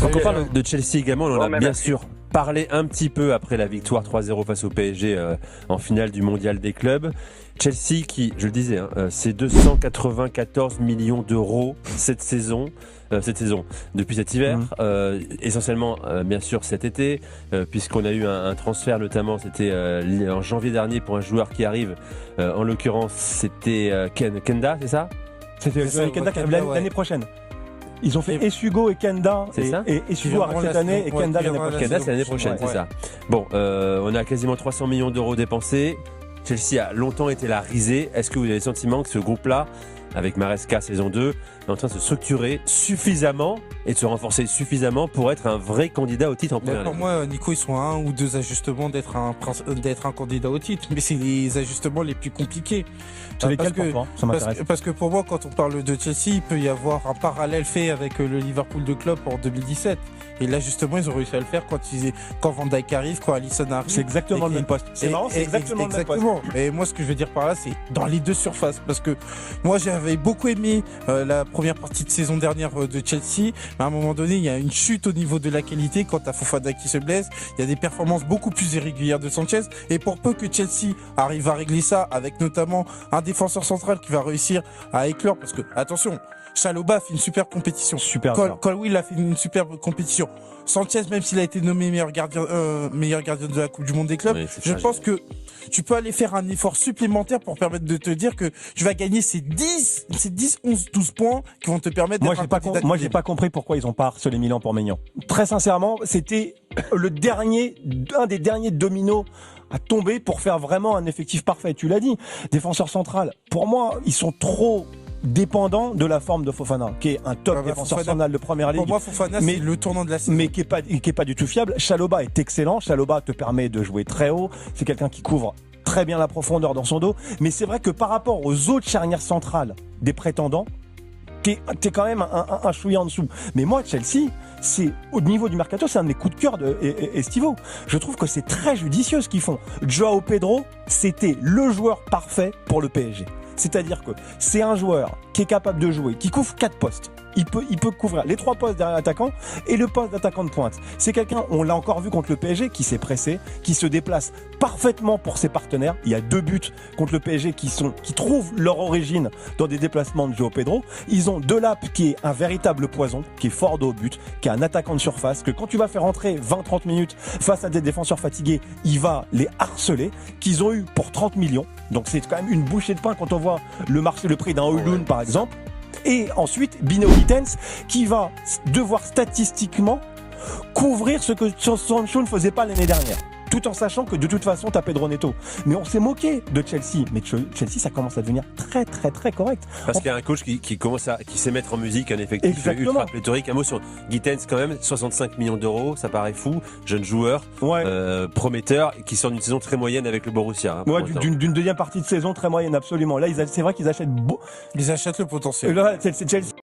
Quand on parle de Chelsea également, on en a bien merci. sûr parlé un petit peu après la victoire 3-0 face au PSG en finale du mondial des clubs. Chelsea qui, je le disais, c'est 294 millions d'euros cette saison, depuis cet hiver, essentiellement bien sûr cet été, puisqu'on a eu un transfert notamment, c'était en janvier dernier pour un joueur qui arrive, en l'occurrence c'était Kenda, c'est ça? C'était Kenda qui arrive l'année prochaine. Ils ont fait Essugo et Kenda, et Essugo arrive cette année et Kenda l'année prochaine. Kenda c'est l'année prochaine, c'est ça. Bon, on a quasiment 300 millions d'euros dépensés. Chelsea a longtemps été la risée. Est-ce que vous avez le sentiment que ce groupe-là, avec Maresca saison 2, est en train de se structurer suffisamment et de se renforcer suffisamment pour être un vrai candidat au titre en première ligue? Pour moi, Nico, ils sont à 1 ou 2 ajustements d'être un candidat au titre, mais c'est les ajustements les plus compliqués. Parce que pour moi, quand on parle de Chelsea, il peut y avoir un parallèle fait avec le Liverpool de Klopp en 2017. Et là, justement, ils ont réussi à le faire quand Van Dijk arrive, quand Alisson arrive. C'est exactement le même poste. C'est marrant, c'est exactement le même poste. Et moi, ce que je veux dire par là, c'est dans les deux surfaces. Parce que moi, j'avais beaucoup aimé la première partie de saison dernière de Chelsea. Mais à un moment donné, il y a une chute au niveau de la qualité. Quand t'as Fofana qui se blesse, il y a des performances beaucoup plus irrégulières de Sanchez. Et pour peu que Chelsea arrive à régler ça, avec notamment un défenseur central qui va réussir à éclore, parce que, attention, Chalobah fait une super compétition. Colwill a fait une superbe compétition. Sanchez, même s'il a été nommé meilleur gardien de la Coupe du Monde des clubs, je pense que tu peux aller faire un effort supplémentaire pour permettre de te dire que tu vas gagner ces 10, 11, 12 points qui vont te permettre d'être Moi, j'ai pas compris pourquoi ils ont pas harcelé Milan pour Maignan. Très sincèrement, c'était un des derniers dominos à tomber pour faire vraiment un effectif parfait. Tu l'as dit, défenseur central. Pour moi, ils sont trop dépendant de la forme de Fofana, qui est un top défenseur central de première ligue. Pour moi, Fofana, c'est le tournant de la saison. Mais qui est pas du tout fiable. Chalobah est excellent. Chalobah te permet de jouer très haut. C'est quelqu'un qui couvre très bien la profondeur dans son dos. Mais c'est vrai que par rapport aux autres charnières centrales des prétendants, t'es quand même un chouïa en dessous. Mais moi, Chelsea, c'est au niveau du mercato, c'est un de mes coups de cœur de Estivo. Je trouve que c'est très judicieux ce qu'ils font. Joao Pedro, c'était le joueur parfait pour le PSG. C'est-à-dire que c'est un joueur qui est capable de jouer, qui couvre 4 postes. Il peut couvrir les 3 postes derrière l'attaquant et le poste d'attaquant de pointe. C'est quelqu'un, on l'a encore vu contre le PSG, qui s'est pressé, qui se déplace parfaitement pour ses partenaires. Il y a 2 buts contre le PSG qui trouvent leur origine dans des déplacements de Joao Pedro. Ils ont Delap qui est un véritable poison, qui est fort de haut but, qui est un attaquant de surface, que quand tu vas faire rentrer 20-30 minutes face à des défenseurs fatigués, il va les harceler, qu'ils ont eu pour 30 millions. Donc c'est quand même une bouchée de pain quand on voit le prix d'un Højlund par exemple. Et ensuite, Bino Gittens qui va devoir statistiquement couvrir ce que Sancho ne faisait pas l'année dernière. Tout en sachant que de toute façon, t'as Pedro Neto. Mais on s'est moqué de Chelsea. Mais Chelsea, ça commence à devenir très, très, très correct. Parce qu'il y a un coach qui sait mettre en musique un effectif ultra pléthorique. Un mot sur Gittens quand même, 65 millions d'euros, ça paraît fou. Jeune joueur, prometteur, qui sort d'une saison très moyenne avec le Borussia. D'une deuxième partie de saison très moyenne, absolument. Là, c'est vrai qu'ils achètent Ils achètent le potentiel. Là, c'est Chelsea.